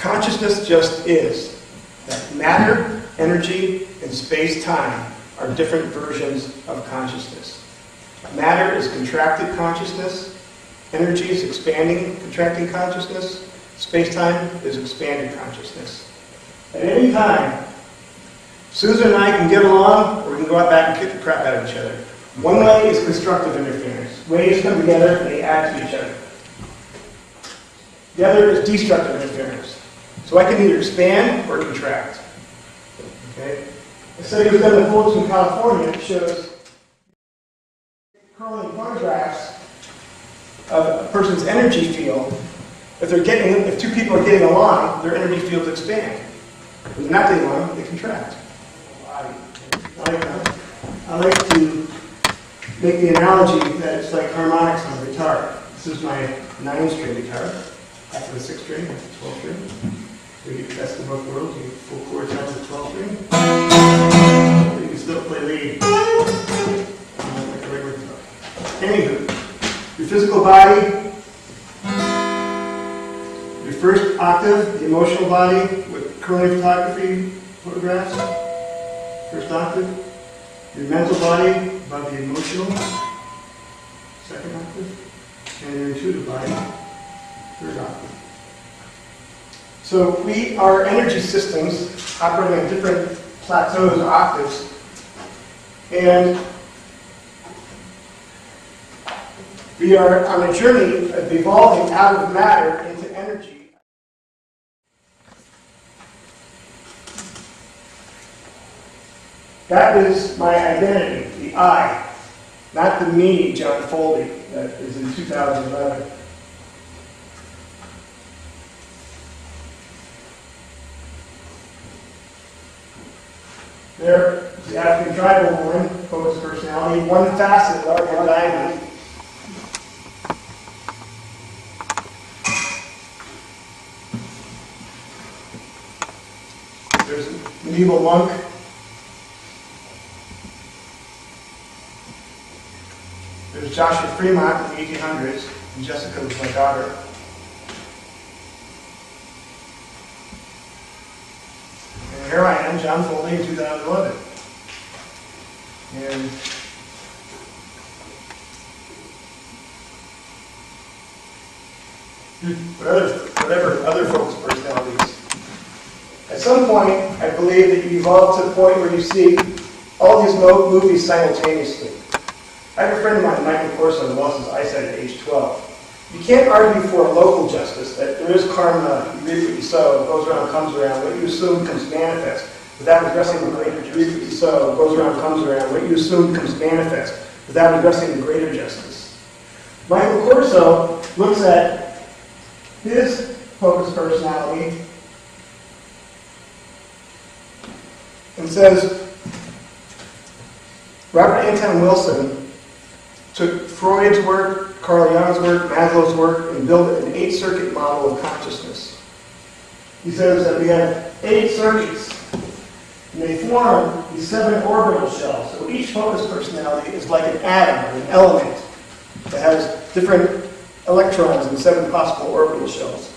Consciousness just is. That matter, energy, and space-time are different versions of consciousness. Matter is contracted consciousness. Energy is expanding, contracting consciousness. Space-time is expanded consciousness. At any time, Susan and I can get along, or we can go out back and kick the crap out of each other. One way is constructive interference. Waves come together and they add to each other. The other is destructive interference. So I can either expand or contract. Okay? A study was done in Fulton in California that shows curling photographs of a person's energy field. If two people are getting along, their energy fields expand. If they're not getting along, they contract. I like to make the analogy that it's like harmonics on a guitar. This is my 9-string guitar. After the 6th string, that's the 12th string. So you get the best of both worlds. You get full chords out to the 12th string. But you can still play lead. Like a regular guitar. Anywho, your physical body, your first octave, the emotional body with curling photography photographs. First octave. Your mental body above the emotional, second octave. And your intuitive body, third octave. So we are energy systems operating on different plateaus or octaves. And we are on a journey of evolving out of matter into energy. That is my identity, the I, not the me, John Foley, that is in 2011. There is the African tribal woman, focused personality, one facet of our diamond. There's a medieval monk. There's Joshua Fremont in the 1800s, and Jessica was my daughter. And here I am, John Foley, in 2011. And whatever other folks' personalities. At some point, I believe that you evolve to the point where you see all these movies simultaneously. I have a friend of mine, Michael Corso, who lost his eyesight at age 12. You can't argue for local justice, that there is karma, you reap what you sow, goes around, comes around, what you assume comes manifest, without addressing the greater justice. You reap what you sow, goes around, comes around, what you assume comes manifest, without addressing the greater justice. Michael Corso looks at his focused personality and says, Robert Anton Wilson took Freud's work, Carl Jung's work, Maslow's work, and built an 8-circuit model of consciousness. He says that we have 8 circuits, and they form these 7 orbital shells. So each focused personality is like an atom or an element that has different electrons in 7 possible orbital shells.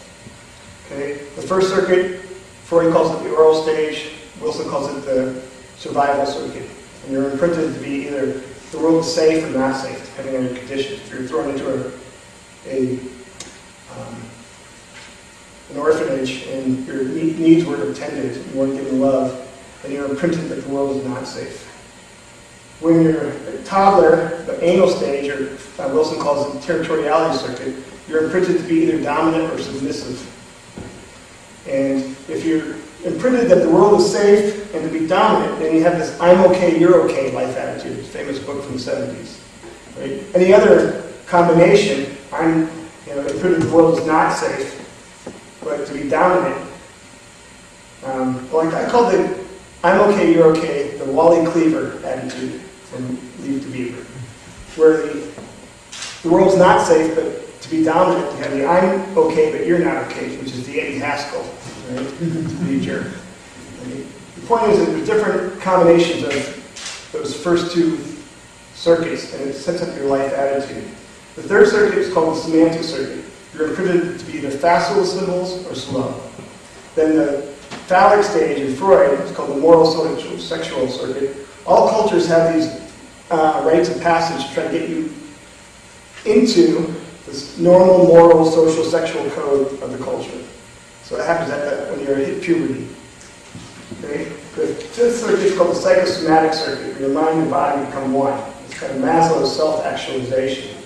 Okay? The first circuit, Freud calls it the oral stage, Wilson calls it the survival circuit. And you're imprinted to be either the world is safe or not safe, depending on your conditions. If you're thrown into an orphanage and your needs weren't attended, you weren't given love, then you're imprinted that the world is not safe. When you're a toddler, the anal stage, or Wilson calls it the territoriality circuit, you're imprinted to be either dominant or submissive. And if you're imprinted that the world is safe and to be dominant, then you have this I'm okay, you're okay life attitude, famous book from the 70s. Right? Any other combination, I'm imprinted the world is not safe, but to be dominant. I call the I'm okay, you're okay, the Wally Cleaver attitude from Leave It to Beaver, where the world's not safe, but to be dominant, you have the I'm okay, but you're not okay, which is the Eddie Haskell. Right? To be a jerk. Right? The point is that there's different combinations of those first 2 circuits, and it sets up your life attitude. The third circuit is called the semantic circuit. You're imprinted to be either facile symbols or slow. Then the phallic stage in Freud is called the moral social sexual circuit. All cultures have these rites of passage to try to get you into this normal moral social sexual code of the culture. So it happens when you're hit puberty. Okay? The fifth circuit is called the psychosomatic circuit, where your mind and body become one. It's kind of Maslow's self-actualization.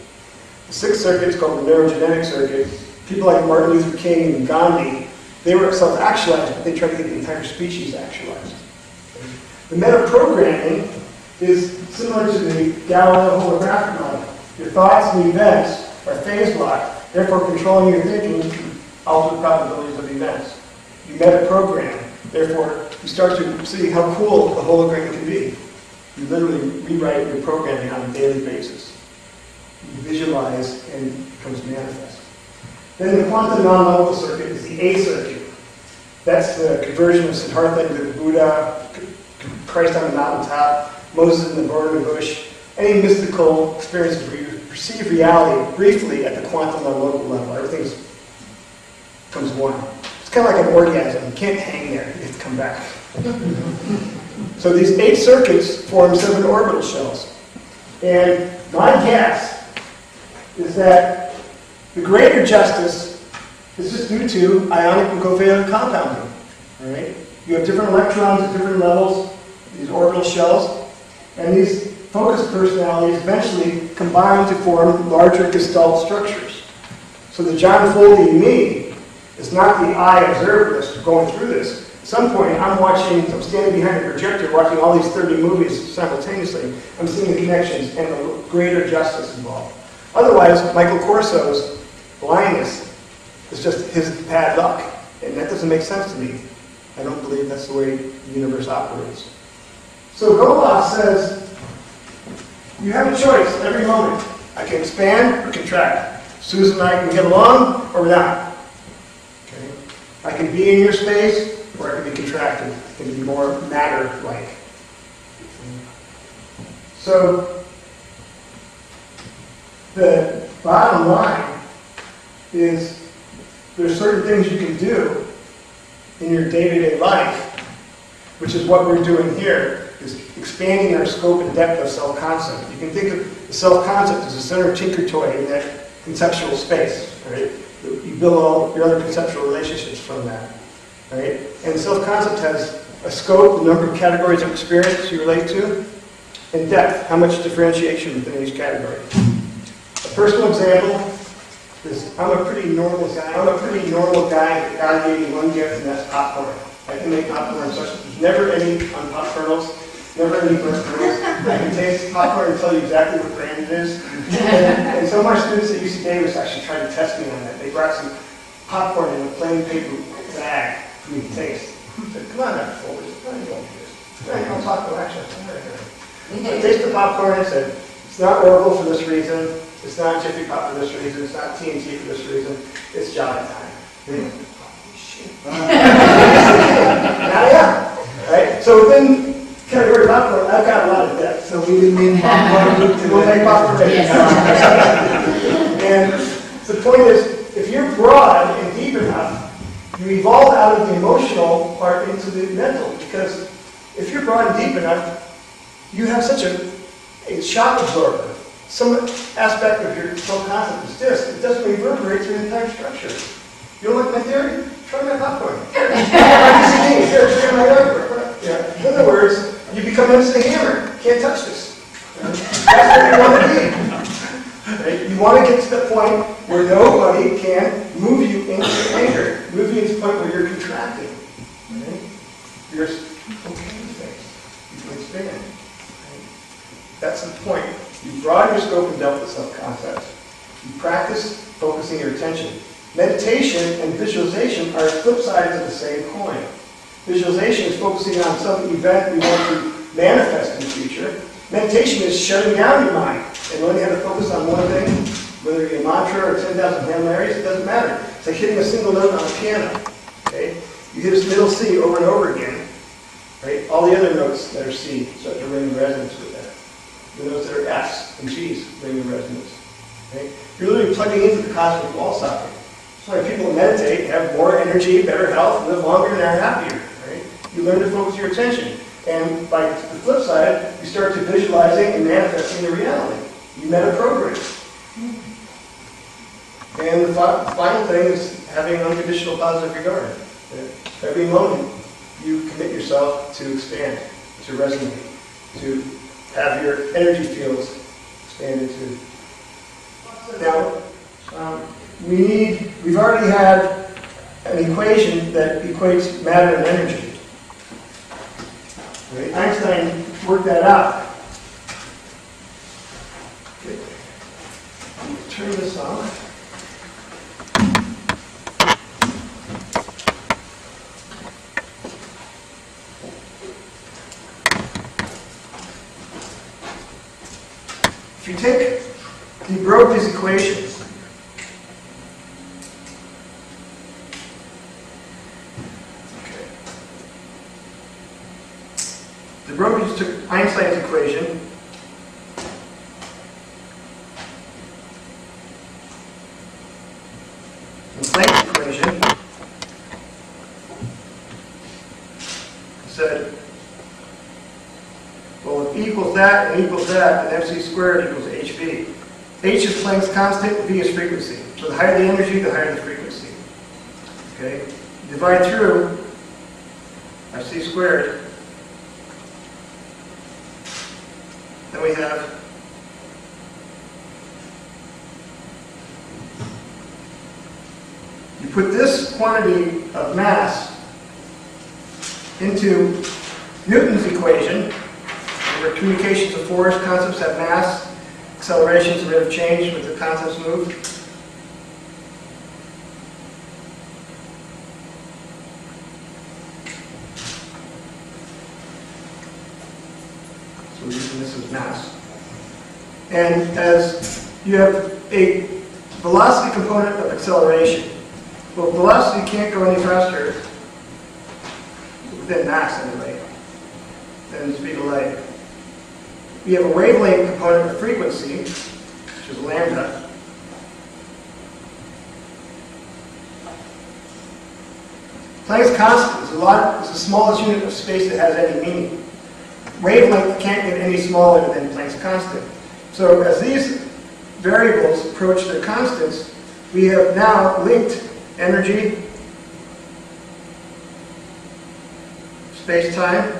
The sixth circuit is called the neurogenetic circuit. People like Martin Luther King and Gandhi, they were self-actualized, but they tried to get the entire species actualized. The meta-programming is similar to the Galileo holographic model. Your thoughts and events are phase-locked, therefore controlling your thinking to alter the probabilities of events. You meta-program, therefore you start to see how cool the hologram can be. You literally rewrite your programming on a daily basis. You visualize and it becomes manifest. Then the quantum non-local circuit is the A circuit. That's the conversion of Siddhartha into the Buddha, Christ on the mountaintop, Moses in the burning bush, any mystical experiences where you perceive reality briefly at the quantum non-local level. Everything becomes one. It's kind of like an orgasm. You can't hang there. You have to come back. So these 8 circuits form 7 orbital shells. And my guess is that the greater justice is just due to ionic and covalent compounding. All right? You have different electrons at different levels, these orbital shells, and these focused personalities eventually combine to form larger gestalt structures. So the John Foley me is not the I observer that's going through this. At some point, I'm standing behind a projector watching all these 30 movies simultaneously. I'm seeing the connections and the greater justice involved. Otherwise, Michael Corso's blindness is just his bad luck. And that doesn't make sense to me. I don't believe that's the way the universe operates. So Golob says, you have a choice every moment. I can expand or contract. Susan and I can get along or not. Okay? I can be in your space or I can be contracted. I can be more matter-like. So the bottom line is there's certain things you can do in your day-to-day life, which is what we're doing here, is expanding our scope and depth of self-concept. You can think of the self-concept as a center tinker toy in that conceptual space. Right? You build all your other conceptual relationships from that. Right? And self-concept has a scope, the number of categories of experience you relate to, and depth, how much differentiation within each category. A personal example is I'm a pretty normal guy. God gave me one gift, and that's popcorn. I can make popcorn such that there's never any unpopped kernels, never any burnt kernels. I can taste popcorn and tell you exactly what brand it is. And some of my students at UC Davis actually tried to test me on that. They brought some popcorn in a plain paper bag for me to taste. I said, come on, Dr. Foley, how do you want this? I don't talk to action. I tasted the popcorn and I said, it's not Oracle for this reason, it's not Jiffy Pop for this reason, it's not TNT for this reason, it's Jolly Time. Holy shit. Now I am. Right? So within category popcorn, I've got a lot of depth. So we didn't mean popcorn. We'll make popcorn. And the point is, if you're broad and deep enough, you evolve out of the emotional part into the mental. Because if you're broad and deep enough, you have such a shock absorber. Some aspect of your self-concept is this. It doesn't reverberate through the entire structure. You don't like my theory? Try my popcorn. In other words, you become instant hammer. Can't touch this. That's what you want to be. Right? You want to get to the point where nobody can move you into anger, move you into the point where you're contracting. Right? You're okay with things. You can expand. Right? That's the point. You broaden your scope and depth of self-concept. You practice focusing your attention. Meditation and visualization are flip sides of the same coin. Visualization is focusing on some event we want to manifest in the future. Meditation is shutting down your mind and learning how to focus on one thing, whether it be a mantra or 10,000 Hail Marys, it doesn't matter. It's like hitting a single note on a piano. Okay? You hit this middle C over and over again. Right? All the other notes that are C start to ring in resonance with that. The notes that are F's and G's ring in resonance. Right? You're literally plugging into the cosmic wall socket. That's why people meditate, have more energy, better health, live longer, and are happier. Right? You learn to focus your attention. And by the flip side, you start to visualizing and manifesting the reality. You meta program. And the final thing is having unconditional positive regard. Every moment, you commit yourself to expand, to resonate, to have your energy fields expanded too. Now, we've already had an equation that equates matter and energy. Right? Einstein worked that out. Okay. Turn this on. If you take de Broglie's equations, de Broglie took Einstein's equation and Planck's equation and said, well, if E equals that and equals that, then MC squared equals HV. H is Planck's constant, V is frequency. So the higher the energy, the higher the frequency. Okay? Divide through MC squared. Then we have you put this quantity of mass into Newton's equation, where communications of force, concepts have mass, accelerations and rate of change with the concepts move. So we're using this as mass. And as you have a velocity component of acceleration, well, velocity can't go any faster within mass anyway than the speed of light. We have a wavelength component of frequency, which is lambda. Planck's constant is the smallest unit of space that has any meaning. Wavelength can't get any smaller than Planck's constant. So as these variables approach their constants, we have now linked energy, space-time,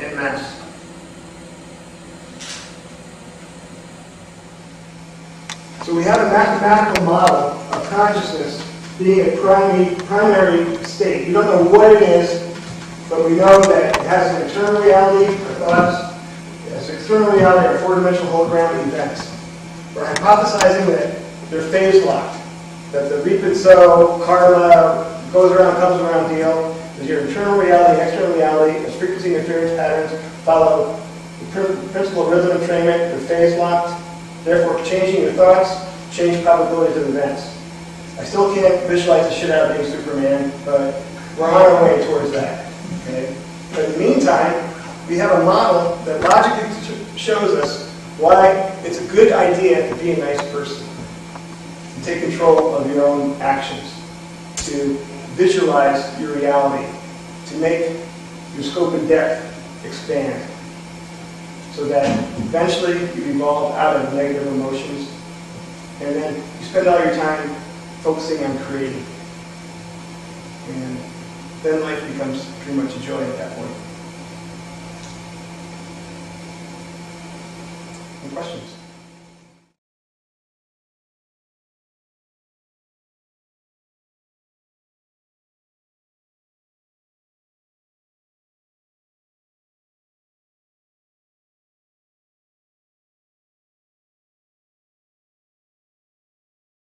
and mass. So we have a mathematical model of consciousness being a primary state. We don't know what it is, but we know that it has an internal reality, our thoughts. It has an external reality, our four-dimensional hologram events. We're hypothesizing that they're phase-locked, that the repeat-so, karma, goes around, comes around deal. There's your internal reality, external reality, as frequency interference patterns follow the principle of rhythm entrainment, they're phase-locked. Therefore, changing your thoughts change probabilities of events. I still can't visualize the shit out of being Superman, but we're on our way towards that. Okay? But in the meantime, we have a model that logically shows us why it's a good idea to be a nice person, to take control of your own actions, to visualize your reality, to make your scope and depth expand, so that eventually you evolve out of negative emotions, and then you spend all your time focusing on creating. And then life becomes pretty much a joy at that point. Any questions?